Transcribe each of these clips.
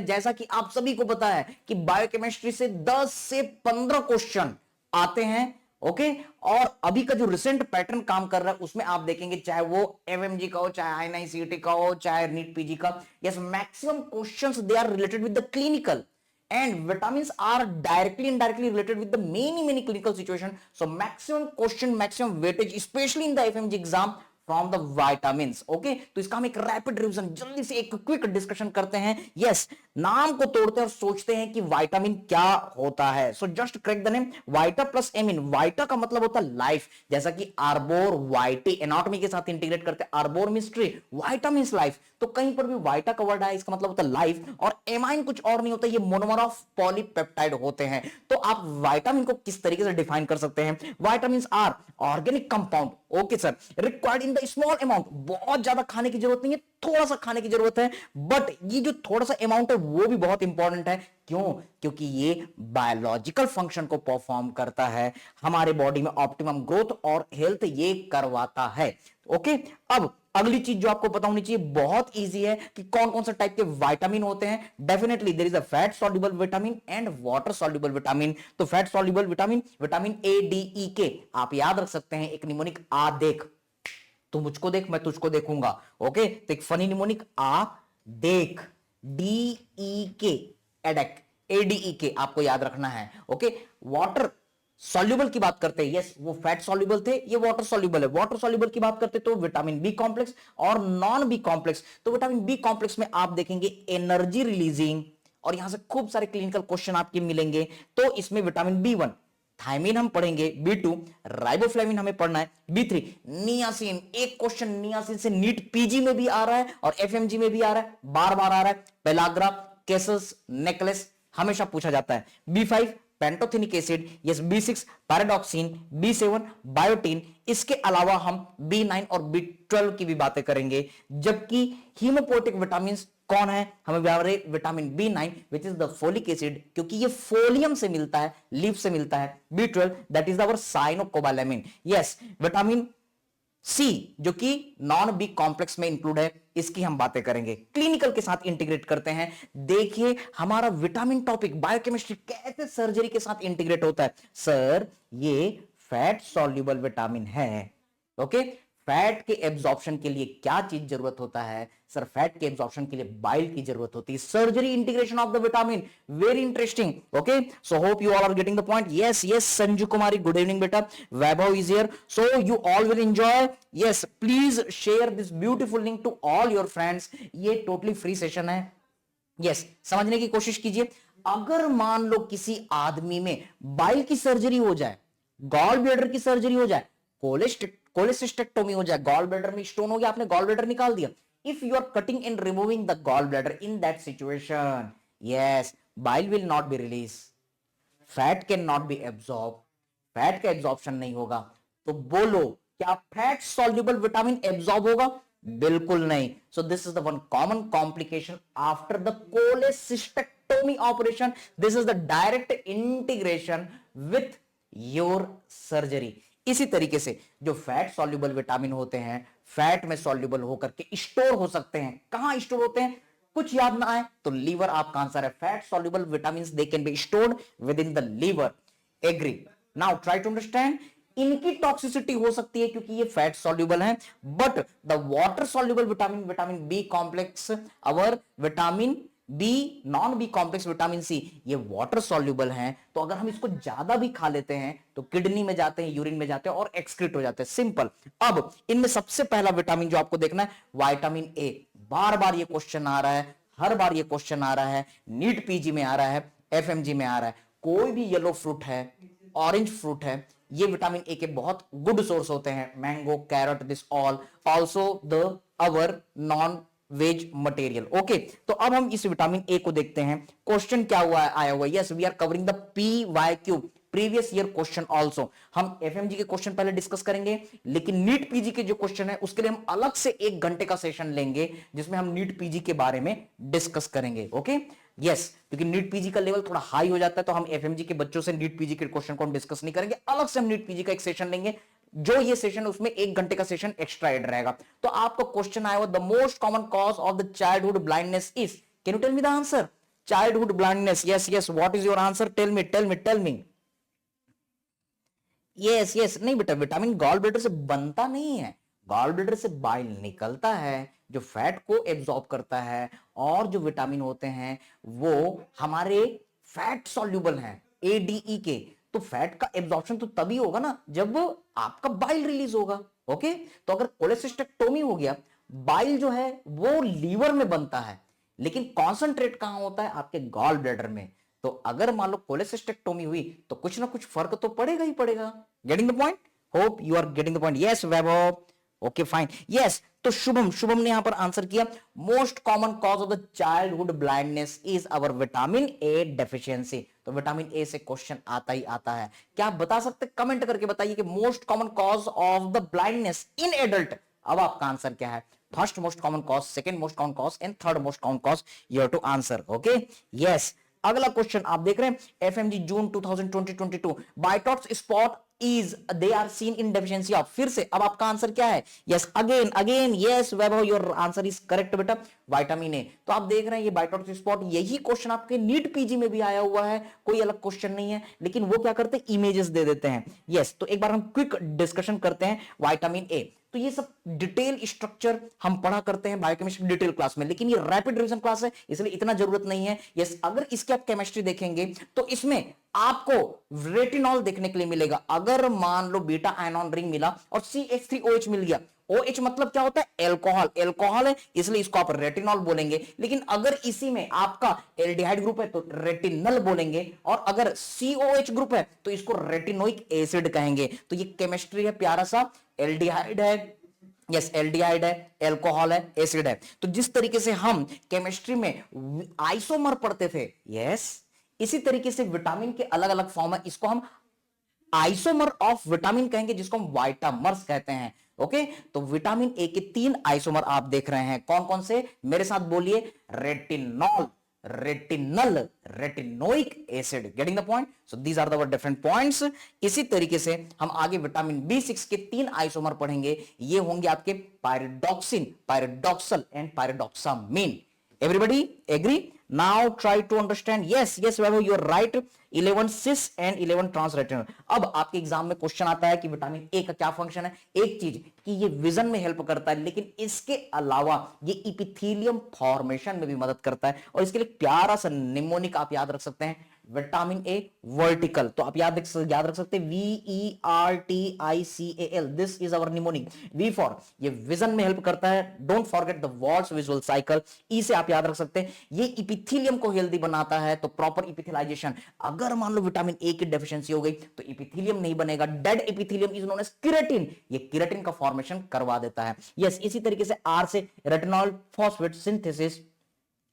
जैसा कि आप सभी को पता है कि बायोकेमिस्ट्री से 10 से 15 क्वेश्चन आते हैं। ओके, और अभी का जो रिसेंट पैटर्न काम कर रहा है उसमें आप देखेंगे, चाहे वो एफएमजी का हो, चाहे आईएनआईसीटी का हो, चाहे नीट पीजी का, yes, maximum questions they are related with the clinical, and vitamins are directly and indirectly related with the many clinical situation. So maximum question, maximum weightage, especially in the FMG exam, from the vitamins. Okay, तो इसका हम एक rapid revision, जल्दी से एक quick discussion करते हैं। Yes, नाम को तोड़ते हैं और सोचते हैं कि विटामिन क्या होता है। So just correct the name, vita plus amine. Vita का मतलब होता है लाइफ, जैसा कि आर्बोर वाइटी एनाटॉमी के साथ इंटीग्रेट करते हैं, आर्बोर मींस ट्री, वाइटा मींस लाइफ। तो कहीं पर भी वाइटा का वर्ड है, इसका मतलब होता है लाइफ, और एमाइन कुछ और नहीं होता, ये मोनोमर ऑफ पॉलीपेप्टाइड होते हैं। तो आप विटामिन को किस तरीके से डिफाइन कर सकते हैं? Vitamins are organic compound, okay sir, required in the small amount. बहुत ज्यादा खाने की जरूरत नहीं है, थोड़ा सा खाने की जरूरत है, बट ये जो थोड़ा सा अमाउंट है वो भी बहुत इंपॉर्टेंट है। क्यों? क्योंकि ये बायोलॉजिकल फंक्शन को परफॉर्म करता है, हमारे बॉडी में ऑप्टिमम ग्रोथ और हेल्थ ये करवाता है। ओके, अब अगली चीज जो आपको पता होनी चाहिए, बहुत इजी है, कि कौन कौन सा टाइप के विटामिन होते हैं। Definitely there is a fat soluble vitamin and water soluble vitamin. तो fat soluble vitamin, vitamin A, D, E, K, आप याद रख सकते हैं एक निमोनिक आ देख, तू मुझको देख मैं तुझको देखूंगा। ओके, तो एक फनी निमोनिक आ देख, डी ई के, एडेक, ए डी ई के, आपको याद रखना है। ओके, वाटर सॉल्युबल की बात करते हैं, यस, वो फैट सॉल्युबल थे, ये वाटर सॉल्युबल है। वाटर सॉल्युबल की बात करते तो विटामिन बी कॉम्प्लेक्स और नॉन बी कॉम्प्लेक्स। तो विटामिन बी कॉम्प्लेक्स में आप देखेंगे एनर्जी रिलीजिंग, और यहां से खूब सारे क्लिनिकल क्वेश्चन आपके मिलेंगे। तो इसमें विटामिन बी वन, थायमिन हम पढ़ेंगे, बी2 राइबोफ्लेविन हमें पढ़ना है, बी3 नियासिन। एक क्वेश्चन नियासिन से नीट पीजी में भी आ रहा है और एफएमजी में भी आ रहा है, बार बार आ रहा है। पेलाग्रा, केसस, नेकलेस हमेशा पूछा जाता है। B5 pantothenic acid, yes, B6 pyridoxine, बी7 biotin. इसके अलावा हम बी9 और बी12 की भी बातें करेंगे। जबकि हीमोपोएटिक विटामिन कौन है? हमें vitamin B nine which is the folic acid, क्योंकि ये फोलियम से मिलता है, लीफ से मिलता है। बी12 that is our cyanocobalamin. Yes, vitamin C जो कि नॉन बी कॉम्प्लेक्स में इंक्लूड है, इसकी हम बातें करेंगे, क्लिनिकल के साथ इंटीग्रेट करते हैं। देखिए हमारा विटामिन टॉपिक बायोकेमिस्ट्री कैसे सर्जरी के साथ इंटीग्रेट होता है। सर ये फैट सॉल्युबल विटामिन है। ओके, फैट के एब्जॉर्प्शन के लिए क्या चीज जरूरत होता है? सर फैट के एब्जॉर्प्शन के लिए बाइल की जरूरत होती है। Surgery integration of the vitamin, very interesting. Okay, so hope you all are getting the point. Yes yes, Sanju Kumari, good evening बेटा। Vaibhav is here, so you all will enjoy. Yes, please share this beautiful link to all your friends. ये totally free session है। Yes, समझने की कोशिश कीजिए। अगर मान लो किसी आदमी में बाइल की सर्जरी हो जाए, गॉल ब्लैडर की सर्जरी हो जाए, कोलेसिस्टेक्टोमी हो जाए, गॉल ब्लैडर में स्टोन हो गया, आपने गॉल ब्लैडर निकाल दिया, if you are cutting and removing the gallbladder, in that situation, yes, bile will not be released, fat cannot be absorbed, fat का एब्जॉर्प्शन नहीं होगा। तो बोलो क्या फैट सॉल्युबल विटामिन एब्जॉर्ब होगा? बिल्कुल नहीं। So this is the one common complication after the cholecystectomy operation. This is the direct integration with your surgery. इसी तरीके से जो फैट सॉल्युबल विटामिन होते हैं, फैट में सॉल्युबल होकर के स्टोर हो सकते हैं। कहां स्टोर होते हैं? कुछ याद ना आए तो लीवर आपका आंसर है। Fat soluble vitamin they can be stored within the liver. Agree? Now try to understand. इनकी टॉक्सिसिटी हो सकती है क्योंकि ये फैट सॉल्युबल है, but the water soluble vitamin, vitamin B complex, our vitamin B, non B complex vitamin C, ये water soluble हैं। तो अगर हम इसको ज्यादा भी खा लेते हैं तो किडनी में जाते हैं, यूरिन में जाते हैं और एक्सक्रीट हो जाते हैं। सिंपल। अब इनमें सबसे पहला विटामिन जो आपको देखना है, विटामिन ए। बार बार ये क्वेश्चन आ रहा है, हर बार ये क्वेश्चन आ रहा है, नीट पीजी में आ रहा है, एफएमजी में आ रहा है। कोई भी येलो फ्रूट है, ऑरेंज फ्रूट है, ये विटामिन ए के बहुत गुड सोर्स होते हैं। Mango, carrot, this all also the our non veg material. Okay, तो अब हम इस विटामिन ए को देखते हैं। क्वेश्चन क्या हुआ है, आया हुआ है। Yes, we are covering the P Y Q, previous year question also. हम एफएमजी के क्वेश्चन पहले डिस्कस करेंगे, लेकिन नीट पीजी के जो क्वेश्चन है उसके लिए हम अलग से 1 घंटे का सेशन लेंगे जिसमें हम नीट पीजी के बारे में डिस्कस करेंगे। ओके, यस, क्योंकि नीट पीजी का लेवल थोड़ा हाई हो जाता है, तो हम एफएमजी के बच्चों से नीट पीजी के क्वेश्चन को हम डिस्कस नहीं करेंगे। अलग से हम नीट पीजी का एक सेशन लेंगे, जो ये सेशन उसमें 1 घंटे का सेशन एक्स्ट्रा एड रहेगा। तो आपका क्वेश्चन आया हुआ the most common cause of the childhood blindness is, can you tell me the answer? Childhood blindness, yes yes, what is your answer? Tell me tell me tell me. Yes yes, नहीं बेटा, vitamin gall bladder से बनता नहीं है, gall bladder से bile निकलता है जो फैट को एब्जॉर्ब करता है, और जो विटामिन होते हैं वो हमारे फैट सॉल्यूबल हैं, एडीई के। तो फैट का एब्जॉर्प्शन तो तभी होगा ना जब आपका बाइल रिलीज होगा। ओके, तो अगर कोलेसिस्टेक्टोमी हो गया, बाइल जो है वो लीवर में बनता है, लेकिन कॉन्सेंट्रेट कहां होता है? आपके गॉल ब्लैडर में। तो अगर मान लो कोलेसिस्टेक्टोमी हुई तो कुछ ना कुछ फर्क तो पड़ेगा ही पड़ेगा। Getting the point? Hope you are getting the point. Yes Vaibhav, okay fine. Yes, तो शुभम, शुभम ने यहां पर आंसर किया most common cause of the childhood blindness is our vitamin A deficiency. तो विटामिन ए से क्वेश्चन आता ही आता है। क्या आप बता सकते, कमेंट करके बताइए कि most common cause of the blindness in adult, अब आपका आंसर क्या है? First most common cause, second most common cause and third most common cause, you have to answer. Okay, yes. अगला क्वेश्चन आप देख रहे हैं, FMG June 2022, Bitot's spot is they are seen in deficiency of, फिर से अब आपका answer क्या है? Yes, again again, yes Vaibhav, your answer is correct बेटा, विटामिन ए। तो आप देख रहे हैं ये बाइटॉक्स स्पॉट, यही क्वेश्चन आपके नीट पीजी में भी आया हुआ है, कोई अलग क्वेश्चन नहीं है, लेकिन वो क्या करते हैं, इमेजेस दे देते हैं। यस, तो एक बार हम क्विक डिस्कशन करते हैं विटामिन ए। तो ये सब डिटेल स्ट्रक्चर हम पढ़ा करते हैं बायोकेमिस्ट्री डिटेल क्लास में, लेकिन ये रैपिड रिवीजन क्लास है इसलिए इतना जरूरत नहीं है। यस, अगर इसकी आप केमिस्ट्री देखेंगे तो इसमें आपको रेटिनॉल देखने के लिए मिलेगा। अगर मान लो बीटा आयनॉन रिंग मिला और CH3OH मिल गया, OH मतलब क्या होता है? एल्कोहल, एल्कोहल है इसलिए इसको आप रेटिनॉल बोलेंगे। लेकिन अगर इसी में आपका एल्डिहाइड ग्रुप है तो रेटिनल बोलेंगे, और अगर COH ग्रुप है तो इसको रेटिनोइक एसिड कहेंगे। तो ये केमिस्ट्री है, प्यारा सा, एल्डिहाइड है, यस एल्डिहाइड है, एल्कोहल है, एसिड है। तो जिस तरीके से हम केमिस्ट्री में आइसोमर पढ़ते थे, यस, इसी तरीके से विटामिन के अलग अलग फॉर्म है, इसको हम आइसोमर ऑफ विटामिन कहेंगे, जिसको हम वाइटामर्स कहते हैं। ओके, तो विटामिन ए के 3 आइसोमर आप देख रहे हैं, कौन कौन से? मेरे साथ बोलिए, retinol, retinal, retinoic acid. Getting the point? So these are the different points. इसी तरीके से हम आगे विटामिन B6 के 3 आइसोमर पढ़ेंगे, ये होंगे आपके pyridoxine, pyridoxal and pyridoxamine. Everybody agree? Now try to understand. Yes, yes, Vaibhav, you are right. 11 cis and 11 transretinal. अब आपके एग्जाम में क्वेश्चन आता है कि विटामिन ए का क्या फंक्शन है। एक चीज कि ये विजन में हेल्प करता है, लेकिन इसके अलावा ये इपिथेलियम फॉर्मेशन में भी मदद करता है। और इसके लिए प्यारा सा निमोनिक आप याद रख सकते हैं, विटामिन ए वर्टिकल। तो आप याद रख सकते हैं VERTICAL, this is our mnemonic. V for ये विजन में हेल्प करता है, don't forget the Wald's visual cycle. E से आप याद रख सकते हैं ये इपिथेलियम को हेल्दी बनाता है, तो प्रॉपर इपिथेलाइजेशन। अगर मान लो विटामिन ए की डेफिशिएंसी हो गई तो इपिथेलियम नहीं बनेगा, dead epithelium is known as keratin, ये केराटिन का फॉर्मेशन करवा देता है। यस, इसी तरीके से आर से रेटिनॉल फॉस्फेट सिंथेसिस,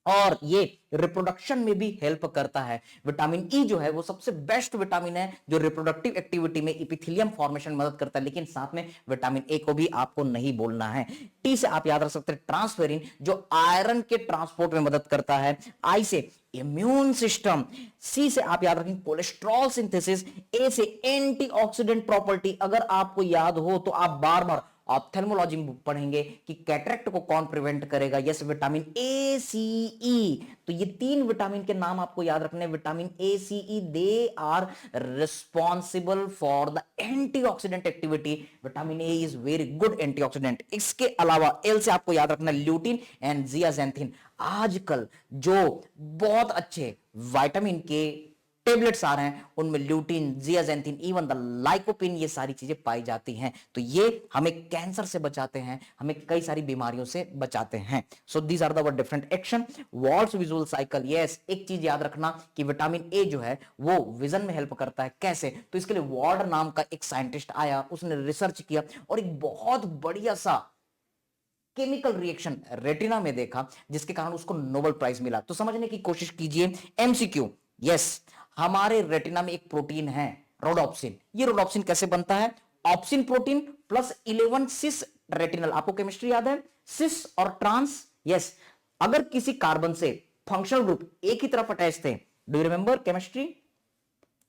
और ये रिप्रोडक्शन में भी हेल्प करता है। विटामिन ई जो है वो सबसे बेस्ट विटामिन है जो रिप्रोडक्टिव एक्टिविटी में इपिथेलियम फॉर्मेशन में मदद करता है, लेकिन साथ में विटामिन ए को भी आपको नहीं बोलना है। टी से आप याद रख सकते हैं ट्रांसफेरिन, जो आयरन के ट्रांसपोर्ट में मदद करता है। आई से इम्यून सिस्टम, सी से आप याद रखें कोलेस्ट्रॉल सिंथेसिस, ए से एंटीऑक्सीडेंट प्रॉपर्टी। अगर आपको याद हो तो आप बार बार ऑप्थेल्मोलॉजी में पढ़ेंगे कि कैटरेक्ट को कौन प्रिवेंट करेगा। यस, विटामिन ए, सी, ई। तो ये 3 विटामिन के नाम आपको याद रखने हैं। Vitamin A, C, E, they are responsible for the antioxidant activity. Vitamin A is very good antioxidant. इसके अलावा एल से आपको याद रखना ल्यूटिन एंड जियाजेंथिन। आजकल जो बहुत अच्छे विटामिन के टेबलेट्स आ रहे हैं उनमें ल्यूटिन, जियाजेंथिन, इवन द लाइकोपिन, ये सारी चीजें पाई जाती हैं। तो ये हमें कैंसर से बचाते हैं, हमें कई सारी बीमारियों से बचाते हैं। So these are the different action. Wald's visual cycle, yes, एक चीज याद रखना कि विटामिन ए जो है वो विजन में हेल्प करता है। कैसे? तो इसके लिए वार्ड नाम का एक साइंटिस्ट आया, उसने रिसर्च किया और एक बहुत बढ़िया सा केमिकल रिएक्शन रेटिना में देखा, जिसके कारण उसको नोबेल प्राइज मिला। तो समझने की कोशिश कीजिए। एमसीक्यू, यस, हमारे रेटिना में एक प्रोटीन है रोडोप्सिन। ये रोडोप्सिन कैसे बनता है? ऑप्सिन प्रोटीन प्लस 11 सिस रेटिनल। आपको केमिस्ट्री याद है, सिस और ट्रांस। यस, अगर किसी कार्बन से फंक्शनल ग्रुप एक ही तरफ अटैच थे, डू यू रिमेंबर केमिस्ट्री?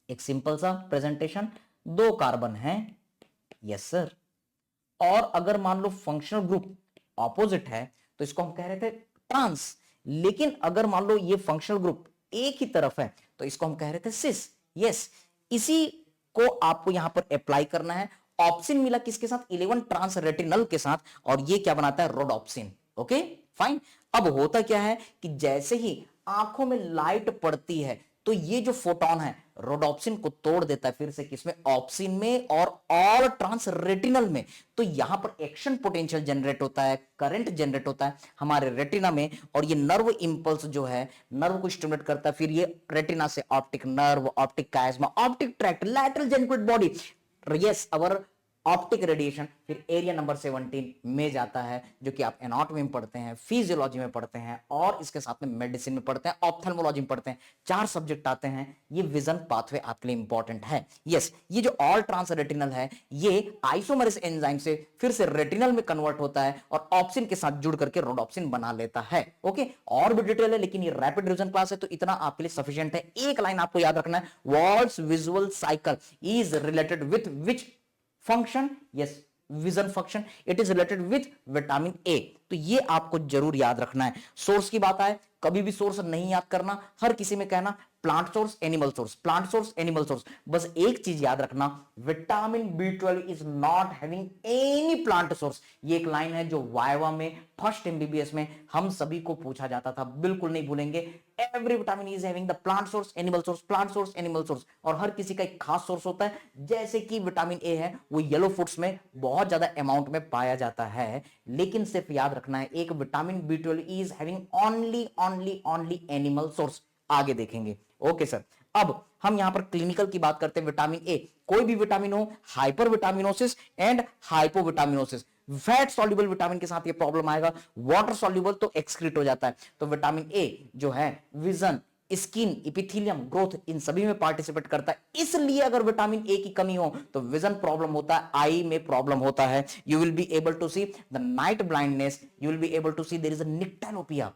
एक सिंपल सा प्रेजेंटेशन, 2 कार्बन हैं, यस सर। और अगर मान लो फंक्शनल ग्रुप ऑपोजिट है तो इसको हम कह रहे थे ट्रांस, लेकिन अगर मान लो ये फंक्शनल ग्रुप एक ही तरफ है तो इसको हम कह रहे थे सिस। यस, इसी को आपको यहां पर अप्लाई करना है। ऑप्सिन मिला किसके साथ? 11 ट्रांस रेटिनल के साथ, और ये क्या बनाता है? रोडोप्सिन। Okay fine. अब होता क्या है कि जैसे ही आंखों में लाइट पड़ती है तो ये जो फोटोन है रोडोप्सिन को तोड़ देता है फिर से किसमें? ऑप्सिन में और ऑल ट्रांस रेटिनल में। तो यहां पर एक्शन पोटेंशियल जनरेट होता है, करंट जनरेट होता है हमारे रेटिना में, और ये नर्व इंपल्स जो है नर्व को स्टिमुलेट करता है। फिर ये रेटिना से optic nerve, optic chiasma, optic tract, lateral geniculate body, yes our optic radiation फिर एरिया नंबर 17 में जाता है, जो कि आप एनाटॉमी में पढ़ते हैं, फिजियोलॉजी में पढ़ते हैं, और इसके साथ में मेडिसिन में पढ़ते हैं, ऑप्थेल्मोलॉजी में पढ़ते हैं। 4 सब्जेक्ट आते हैं। ये विजन पाथवे आपके लिए इंपॉर्टेंट है। यस, ये जो ऑल ट्रांस रेटिनल है ये आइसोमेरेस एंजाइम से फिर से रेटिनल में कन्वर्ट होता है और ऑप्सिन के साथ जुड़ करके रोडोप्सिन बना लेता है। ओके, और भी डिटेल है लेकिन ये रैपिड रिवीजन क्लास है तो इतना आपके लिए सफिशिएंट है। एक लाइन आपको याद रखना है, walls visual cycle is related with which function? Yes, vision function. It is related with vitamin A. तो ये आपको जरूर याद रखना है। सोर्स की बात आए, कभी भी सोर्स नहीं याद करना, हर किसी में कहना plant source, animal source, plant source, animal source. बस एक चीज याद रखना, vitamin B12 is not having any plant source. ये एक लाइन है जो वाइवा में फर्स्ट MBBS में हम सभी को पूछा जाता था, बिल्कुल नहीं भूलेंगे। Every vitamin is having the plant source, animal source, plant source, animal source, और हर किसी का एक खास सोर्स होता है। जैसे कि विटामिन ए है वो येलो फूड्स में बहुत ज्यादा अमाउंट में पाया जाता है, लेकिन सिर्फ याद रखना है एक vitamin B12 is having only only only animal source. आगे देखेंगे। ओके सर, अब हम यहां पर क्लिनिकल की बात करते हैं। विटामिन ए, कोई भी विटामिन हो, hyper vitaminosis and hypovitaminosis. Fat soluble vitamin के साथ ये प्रॉब्लम आएगा, वाटर सॉल्युबल तो एक्सक्रीट हो जाता है। तो विटामिन ए जो है विजन, स्किन, इपिथेलियम, ग्रोथ, इन सभी में पार्टिसिपेट करता है। इसलिए अगर विटामिन ए की कमी हो तो विजन प्रॉब्लम होता है, आई में प्रॉब्लम होता है। You will be able to see the night blindness, you will be able to see there is a nyctalopia.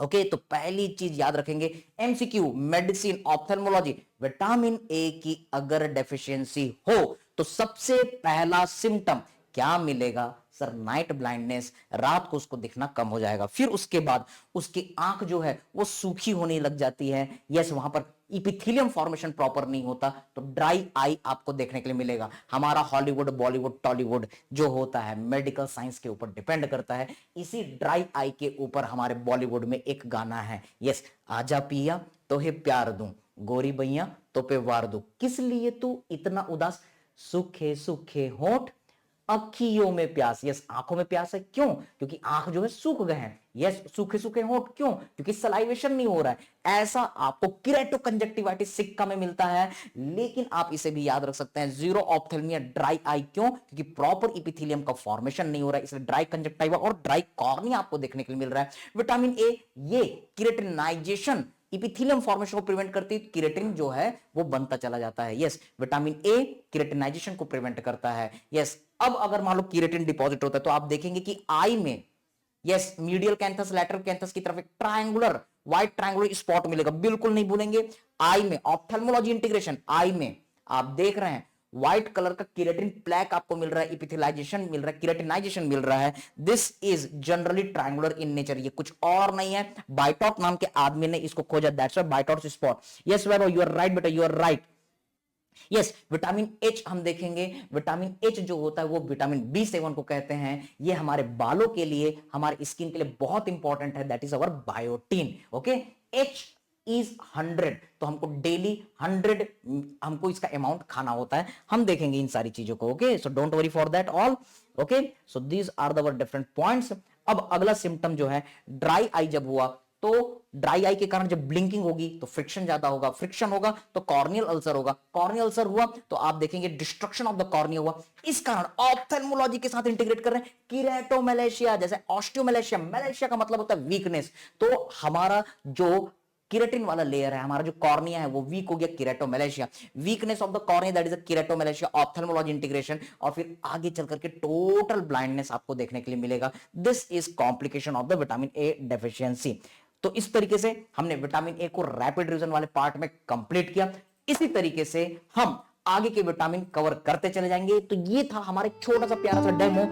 Okay, तो पहली चीज याद रखेंगे, MCQ, medicine, ophthalmology, vitamin A की अगर डेफिशिएंसी हो तो सबसे पहला सिम्टम क्या मिलेगा? सर नाइट ब्लाइंडनेस, रात को उसको दिखना कम हो जाएगा। फिर उसके बाद उसकी आंख जो है वो सूखी होने लग जाती है। यस, वहां पर इपिथेलियम फॉर्मेशन प्रॉपर नहीं होता तो ड्राई आई आपको देखने के लिए मिलेगा। हमारा हॉलीवुड, बॉलीवुड, टॉलीवुड जो होता है मेडिकल साइंस के ऊपर डिपेंड करता है। इसी ड्राई आई के ऊपर हमारे बॉलीवुड में एक गाना है, यस, आजा पिया तो है प्यार दूं, गोरी बैया तो पे वार दूं, किस लिए तू इतना उदास, सूखे सूखे होठ, अखियों में प्यास। यस, आंखों में प्यास है, क्यों? क्योंकि आंख जो है सूख गए हैं। यस, सूखे सूखे होंठ, क्यों? क्योंकि सलाइवेशन नहीं हो रहा है। ऐसा आपको किरेटोकंजक्टिवाइटिस सिक्का में मिलता है, लेकिन आप इसे भी याद रख सकते हैं, जीरो ऑप्थेल्मिया, ड्राई आई, क्यों? क्योंकि प्रॉपर इपिथेलियम का फॉर्मेशन नहीं हो रहा है, इसलिए ड्राई कंजक्टिवा और ड्राई कॉर्निया आपको देखने के लिए मिल रहा है। विटामिन ए ये किरेटिनाइजेशन, इपिथेलियम फॉर्मेशन को प्रिवेंट करती है, किरेटिन जो है वो बनता चला जाता है। यस, विटामिन ए किरेटिनाइजेशन को प्रिवेंट करता है। यस, अब अगर मान लो किरेटिन डिपॉजिट होता है तो आप देखेंगे कि आई में, yes, medial canthus, lateral canthus की तरफ एक ट्रायंगुलर, व्हाइट ट्रायंगुलर स्पॉट मिलेगा, बिल्कुल नहीं भूलेंगे। आई में ऑप्थेल्मोलॉजी इंटीग्रेशन, आई में आप देख रहे हैं व्हाइट कलर का किरेटिन प्लैक आपको मिल रहा है, इपिथेलाइजेशन मिल रहा है, किरेटिनाइजेशन मिल रहा है। This is generally triangular in nature, ये कुछ और नहीं है, बाइटॉट नाम के आदमी ने इसको खोजा, that's why Bitot spot. Yes Vaibhav, you are right बेटा, you are right. Yes, vitamin H हम देखेंगे। विटामिन एच जो होता है वो विटामिन B7 को कहते हैं। ये हमारे बालों के लिए, हमारे स्किन के लिए बहुत इंपॉर्टेंट है, that is our biotin. Okay, H is 100, तो हमको डेली 100 हमको इसका अमाउंट खाना होता है। हम देखेंगे इन सारी चीजों को। Okay, so don't worry for that all. Okay, so these are the different points. अब अगला सिम्टम जो है, ड्राई आई जब हुआ तो ड्राई आई के कारण जब ब्लिंकिंग होगी तो फ्रिक्शन ज्यादा होगा, फ्रिक्शन होगा तो कॉर्नियल अल्सर होगा, कॉर्नियल अल्सर हुआ तो आप देखेंगे डिस्ट्रक्शन ऑफ द कॉर्निया हुआ। इस कारण ऑप्थेल्मोलॉजी के साथ इंटीग्रेट कर रहे हैं किरेटोमैलेशिया, जैसे ऑस्टियोमैलेशिया, मैलेशिया का मतलब होता है वीकनेस, तो हमारा जो किरेटिन वाला लेयर है, हमारा जो कॉर्निया है वो वीक हो गया, keratomalacia, weakness of the cornea, that is a keratomalacia, ophthalmology integration, और फिर आगे चल करके टोटल ब्लाइंडनेस आपको देखने के लिए मिलेगा। This is complication of the vitamin A deficiency. तो इस तरीके से हमने विटामिन ए को रैपिड रिवीजन वाले पार्ट में कंप्लीट किया। इसी तरीके से हम आगे के विटामिन कवर करते चले जाएंगे। तो ये था हमारा छोटा सा प्यारा सा डेमो